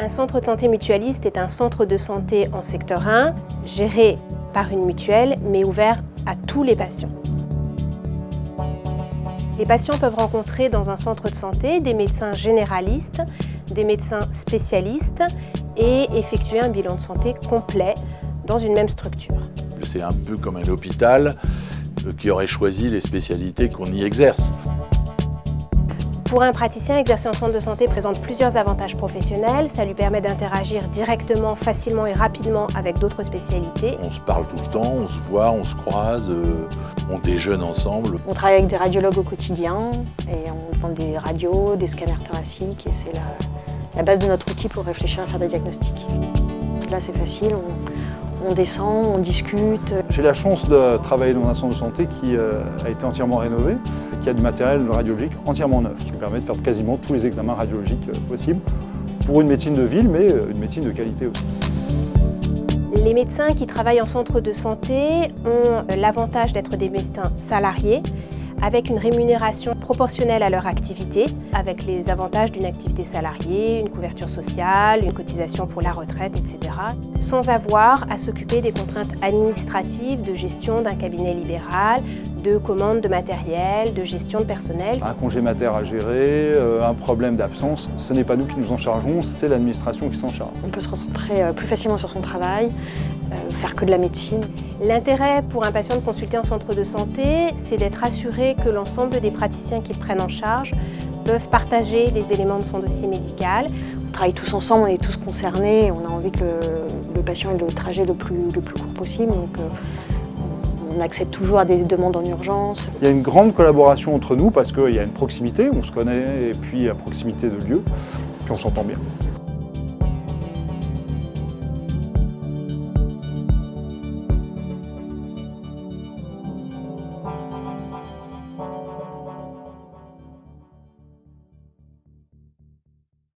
Un centre de santé mutualiste est un centre de santé en secteur 1, géré par une mutuelle, mais ouvert à tous les patients. Les patients peuvent rencontrer dans un centre de santé des médecins généralistes, des médecins spécialistes et effectuer un bilan de santé complet dans une même structure. C'est un peu comme un hôpital qui aurait choisi les spécialités qu'on y exerce. Pour un praticien, exercer en centre de santé présente plusieurs avantages professionnels. Ça lui permet d'interagir directement, facilement et rapidement avec d'autres spécialités. On se parle tout le temps, on se voit, on se croise, on déjeune ensemble. On travaille avec des radiologues au quotidien et on prend des radios, des scanners thoraciques et c'est la base de notre outil pour réfléchir à faire des diagnostics. Là c'est facile, on descend, on discute. J'ai la chance de travailler dans un centre de santé qui a été entièrement rénové, qui a du matériel radiologique entièrement neuf, qui me permet de faire quasiment tous les examens radiologiques possibles pour une médecine de ville, mais une médecine de qualité aussi. Les médecins qui travaillent en centre de santé ont l'avantage d'être des médecins salariés, avec une rémunération proportionnelle à leur activité, avec les avantages d'une activité salariée, une couverture sociale, une cotisation pour la retraite, etc., sans avoir à s'occuper des contraintes administratives de gestion d'un cabinet libéral, de commande de matériel, de gestion de personnel. Un congé mater à gérer, un problème d'absence, ce n'est pas nous qui nous en chargeons, c'est l'administration qui s'en charge. On peut se concentrer plus facilement sur son travail, faire que de la médecine. L'intérêt pour un patient de consulter en centre de santé, c'est d'être assuré que l'ensemble des praticiens qui le prennent en charge peuvent partager les éléments de son dossier médical. On travaille tous ensemble, on est tous concernés, on a envie que le patient ait le trajet le plus court possible. Donc, on accède toujours à des demandes en urgence. Il y a une grande collaboration entre nous parce qu'il y a une proximité, on se connaît, et puis à proximité de lieu, puis on s'entend bien.